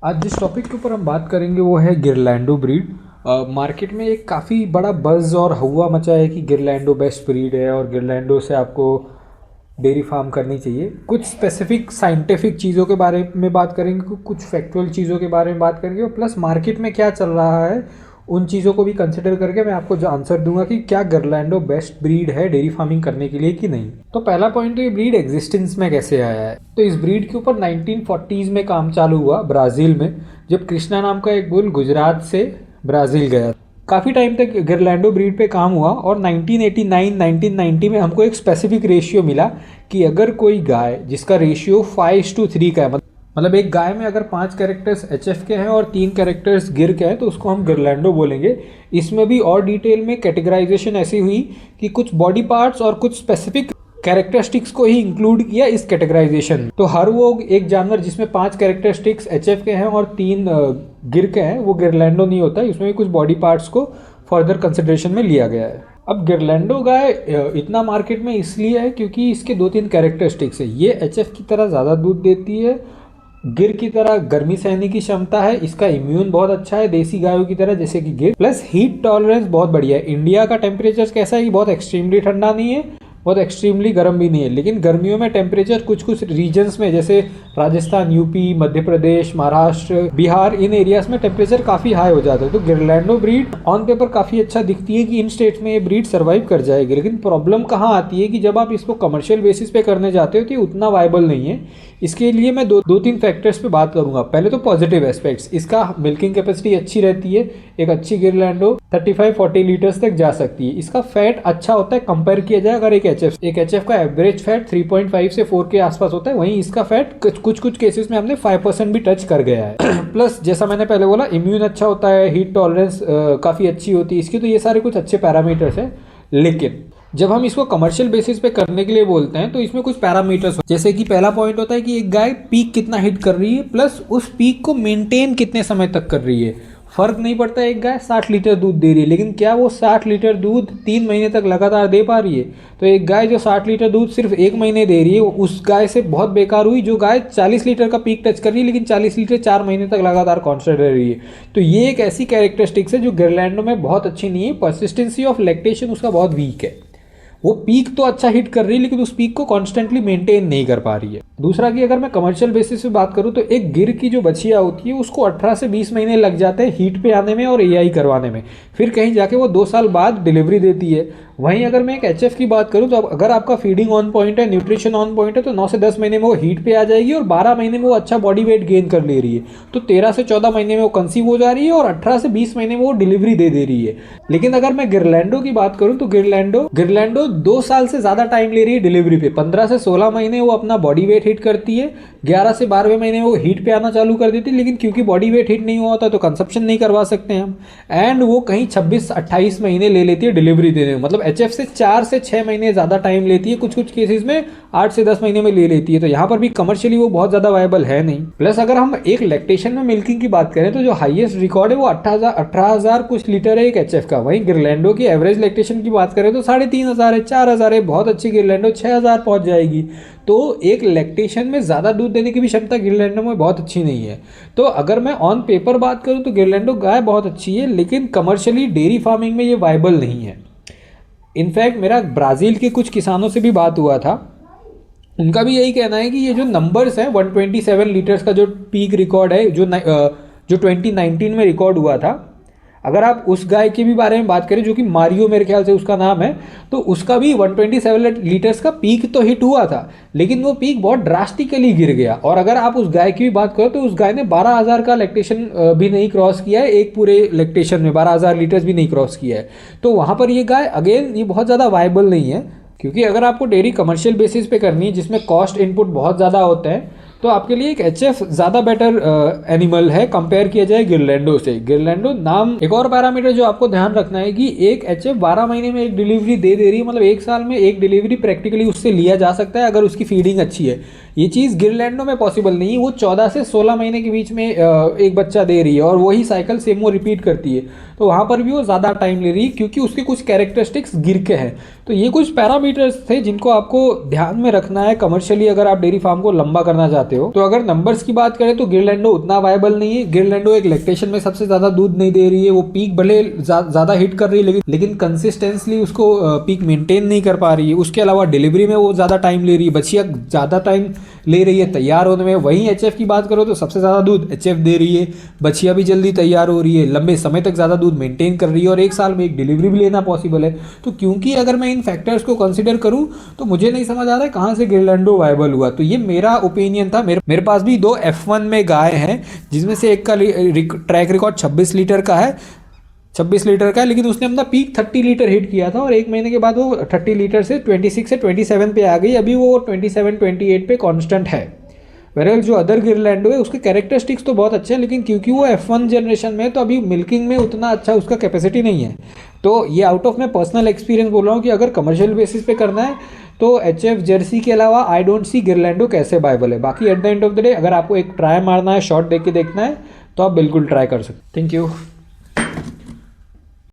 आज जिस टॉपिक के ऊपर हम बात करेंगे वो है गिरलैंडो ब्रीड। मार्केट में एक काफ़ी बड़ा बज़ और हवा मचा है कि गिरलैंडो बेस्ट ब्रीड है और गिरलैंडो से आपको डेयरी फार्म करनी चाहिए। कुछ स्पेसिफिक साइंटिफिक चीज़ों के बारे में बात करेंगे, कुछ फैक्चुअल चीज़ों के बारे में बात करेंगे और प्लस मार्केट में क्या चल रहा है उन चीज़ों को भी कंसिडर करके मैं आपको जो आंसर दूंगा कि क्या गिरलैंडो बेस्ट ब्रीड है डेयरी फार्मिंग करने के लिए कि नहीं। तो पहला पॉइंट, तो ये ब्रीड एग्जिस्टेंस में कैसे आया है। तो इस ब्रीड के ऊपर 1940s में काम चालू हुआ ब्राज़ील में, जब कृष्णा नाम का एक बुल गुजरात से ब्राज़ील गया। काफ़ी टाइम तक गिरलैंडो ब्रीड पे काम हुआ और 1989-1990 में हमको एक स्पेसिफिक रेशियो मिला कि अगर कोई गाय जिसका रेशियो 5:3 का है, मतलब एक गाय में अगर 5 कैरेक्टर्स एचएफ के हैं और 3 कैरेक्टर्स गिर के हैं तो उसको हम गिरलैंडो बोलेंगे। इसमें भी और डिटेल में कैटेगराइजेशन ऐसी हुई कि कुछ बॉडी पार्ट्स और कुछ स्पेसिफिक कैरेक्टरिस्टिक्स को ही इंक्लूड किया इस कैटेगराइजेशन में। तो हर वो एक जानवर जिसमें 5 कैरेक्टरिस्टिक्स एचएफ के हैं और 3 गिर के हैं वो गिरलैंडो नहीं होता, इसमें भी कुछ बॉडी पार्ट्स को फर्दर कंसिडरेशन में लिया गया है। अब गिरलैंडो गाय इतना मार्केट में इसलिए है क्योंकि इसके 2-3 कैरेक्टरिस्टिक्स है। ये एचएफ की तरह ज़्यादा दूध देती है, गिर की तरह गर्मी सहने की क्षमता है, इसका इम्यून बहुत अच्छा है देसी गायों की तरह जैसे कि गिर, प्लस हीट टॉलरेंस बहुत बढ़िया है। इंडिया का टेम्परेचर कैसा है कि बहुत एक्सट्रीमली ठंडा नहीं है, बहुत एक्सट्रीमली गर्म भी नहीं है, लेकिन गर्मियों में टेम्परेचर कुछ कुछ रीजन्स में जैसे राजस्थान, यूपी, मध्य प्रदेश, महाराष्ट्र, बिहार, इन एरियाज में टेम्परेचर काफ़ी हाई हो जाता है। तो गिरलैंडो ब्रीड ऑन पेपर काफ़ी अच्छा दिखती है कि इन स्टेट्स में ये ब्रीड सर्वाइव कर जाएगी, लेकिन प्रॉब्लम कहाँ आती है कि जब आप इसको कमर्शियल बेसिस पे करने जाते हो तो ये उतना वायबल नहीं है। इसके लिए मैं दो तीन फैक्टर्स पे बात करूंगा। पहले तो पॉजिटिव एस्पेक्ट्स, इसका मिल्किंग कैपेसिटी अच्छी रहती है, एक अच्छी गिरलैंडो 35-40 लीटर्स तक जा सकती है। इसका फैट अच्छा होता है कंपेयर किया जाए अगर एक एचएफ का एवरेज फैट 3.5 से 4 के आसपास होता है, वहीं इसका फैट कुछ केसेस में हमने 5% भी टच कर गया है। प्लस जैसा मैंने पहले बोला, इम्यून अच्छा होता है, हीट टॉलरेंस काफ़ी अच्छी होती है इसकी, तो ये सारे कुछ अच्छे पैरामीटर्स हैं। लेकिन जब हम इसको कमर्शियल बेसिस पे करने के लिए बोलते हैं तो इसमें कुछ पैरामीटर्स, जैसे कि पहला पॉइंट होता है कि एक गाय पीक कितना हिट कर रही है, प्लस उस पीक को मेंटेन कितने समय तक कर रही है। फर्क नहीं पड़ता एक गाय 60 लीटर दूध दे रही है, लेकिन क्या वो 60 लीटर दूध 3 महीने तक लगातार दे पा रही है। तो एक गाय जो 60 लीटर दूध सिर्फ 1 महीने दे रही है उस गाय से बहुत बेकार हुई जो गाय 40 लीटर का पीक टच कर रही है लेकिन 40 लीटर 4 महीने तक लगातार कॉन्स्टेंट रह रही है। तो ये एक ऐसी कैरेक्टरिस्टिक्स है जो गिरलैंडो में बहुत अच्छी नहीं है। परसिस्टेंसी ऑफ लैक्टेशन उसका बहुत वीक है। वो पीक तो अच्छा हिट कर रही है लेकिन उस पीक को कॉन्स्टेंटली मेंटेन नहीं कर पा रही है। दूसरा कि अगर मैं कमर्शियल बेसिस पे बात करूं तो एक गिर की जो बछिया होती है उसको 18 से 20 महीने लग जाते हैं हीट पे आने में और एआई करवाने में, फिर कहीं जाके वो 2 साल बाद डिलीवरी देती है। वहीं अगर मैं एक एचएफ की बात करूं तो अगर आपका फीडिंग ऑन पॉइंट है, न्यूट्रिशन ऑन पॉइंट है, तो 9 से 10 महीने में वो हीट पे आ जाएगी और 12 महीने में वो अच्छा बॉडी वेट गेन कर ले रही है। तो 13 से 14 महीने में वो कंसीव हो जा रही है और 18 से 20 महीने में वो डिलीवरी दे रही है। लेकिन अगर मैं गिरलैंडो की बात करूं तो गिरलैंडो 2 साल से ज़्यादा टाइम ले रही है डिलीवरी पे। 15 से 16 महीने वो अपना बॉडी वेट हिट करती है, 11 से 12वें महीने में वो हीट पे आना चालू कर देती है, लेकिन क्योंकि बॉडी वेट हिट नहीं हुआ होता तो कंसप्शन नहीं करवा सकते हम। एंड वो कहीं 26-28 महीने ले लेती है डिलीवरी देने में, मतलब एचएफ से 4 से 6 महीने ज़्यादा टाइम लेती है, कुछ कुछ केसेस में 8 से 10 महीने में ले लेती है। तो यहाँ पर भी कमर्शियली वो बहुत ज़्यादा वायबल है नहीं। प्लस अगर हम एक लैक्टेशन में मिल्किंग की बात करें तो जो हाईएस्ट रिकॉर्ड है वो 18,000 कुछ लीटर है एक एचएफ का। वहीं गिरलैंडो की एवरेज लैक्टेशन की बात करें तो 3,500 है, 4,000 है, बहुत अच्छी गिरलैंडो 6,000 पहुंच जाएगी। तो एक लैक्टेशन में ज़्यादा दूध देने की भी क्षमता गिरलैंडो में बहुत अच्छी नहीं है। तो अगर मैं ऑन पेपर बात करूं तो गिरलैंडो गाय बहुत अच्छी है, लेकिन कमर्शियली डेयरी फार्मिंग में ये वायबल नहीं है। इनफैक्ट मेरा ब्राज़ील के कुछ किसानों से भी बात हुआ था, उनका भी यही कहना है कि ये जो नंबर्स हैं 127 लीटर्स का जो पीक रिकॉर्ड है जो 2019 में रिकॉर्ड हुआ था, अगर आप उस गाय के भी बारे में बात करें जो कि मारियो मेरे ख्याल से उसका नाम है, तो उसका भी 127 लीटर्स का पीक तो हिट हुआ था, लेकिन वो पीक बहुत ड्रास्टिकली गिर गया। और अगर आप उस गाय की भी बात करो तो उस गाय ने 12,000 का लैक्टेशन भी नहीं क्रॉस किया है, एक पूरे लैक्टेशन में 12,000 लीटर्स भी नहीं क्रॉस किया है। तो वहाँ पर ये गाय अगेन ये बहुत ज़्यादा वायबल नहीं है, क्योंकि अगर आपको डेयरी कमर्शियल बेसिस पे करनी है जिसमें कॉस्ट इनपुट बहुत ज़्यादा होता है तो आपके लिए एक एचएफ ज़्यादा बेटर एनिमल है कंपेयर किया जाए गिरलैंडो से। गिरलैंडो नाम, एक और पैरामीटर जो आपको ध्यान रखना है कि एक एचएफ 12 महीने में एक डिलीवरी दे रही है, मतलब 1 साल में एक डिलीवरी प्रैक्टिकली उससे लिया जा सकता है अगर उसकी फीडिंग अच्छी है। ये चीज़ गिरलैंडो में पॉसिबल नहीं है। वो 14 से 16 महीने के बीच में एक बच्चा दे रही है और वही साइकिल सेम वो रिपीट करती है, तो वहाँ पर भी वो ज़्यादा टाइम ले रही है क्योंकि उसके कुछ कैरेक्टरिस्टिक्स गिर के हैं। तो ये कुछ पैरामीटर्स थे जिनको आपको ध्यान में रखना है कमर्शियली अगर आप डेयरी फार्म को लंबा करना चाहते हो। हो। तो अगर नंबर्स की बात करें तो गिरलैंडो उतना वायबल नहीं है। गिरलैंडो एक लैक्टेशन में सबसे ज़्यादा दूध नहीं दे रही है, वो पीक भले ज़्यादा हिट कर रही है लेकिन कंसिस्टेंसली उसको पीक मेंटेन नहीं कर पा रही है। उसके अलावा डिलीवरी में वो ज़्यादा टाइम ले रही है, बछिया ज़्यादा टाइम ले रही है तैयार होने में। वहीं एचएफ की बात करो तो सबसे ज़्यादा दूध एचएफ दे रही है, बछिया भी जल्दी तैयार हो रही है, लंबे समय तक ज़्यादा दूध मेंटेन कर रही है और एक साल में एक डिलीवरी भी लेना पॉसिबल है। तो क्योंकि अगर मैं इन फैक्टर्स को कंसिडर करूं तो मुझे नहीं समझ आ रहा है कहाँ से गिरलैंडो वायबल हुआ। तो ये मेरा ओपिनियन था। मेरे पास भी दो F1 में गाय हैं, जिसमें से एक का ट्रैक रिकॉर्ड 26 लीटर का है, 26 लीटर का है, लेकिन उसने अपना पीक 30 लीटर हिट किया था और एक महीने के बाद वो 30 लीटर से 26 से 27 पे आ गई। अभी वो 27-28 पे कांस्टेंट है। वेरएल जो अदर गिरलैंडो है उसके कैरेक्टरिस्टिक्स तो बहुत अच्छे हैं, लेकिन क्योंकि वो F1 जनरेशन में है तो अभी मिल्किंग में उतना अच्छा उसका कैपेसिटी नहीं है। तो ये आउट ऑफ मैं पर्सनल एक्सपीरियंस बोल रहा हूँ कि अगर कमर्शियल बेसिस पे करना है तो एचएफ जर्सी के अलावा आई डोंट सी गिरलैंडो कैसे वायबल है। बाकी at the end of the day अगर आपको एक ट्राई मारना है, शॉट देख के देखना है, तो आप बिल्कुल ट्राई कर सकते। Thank you.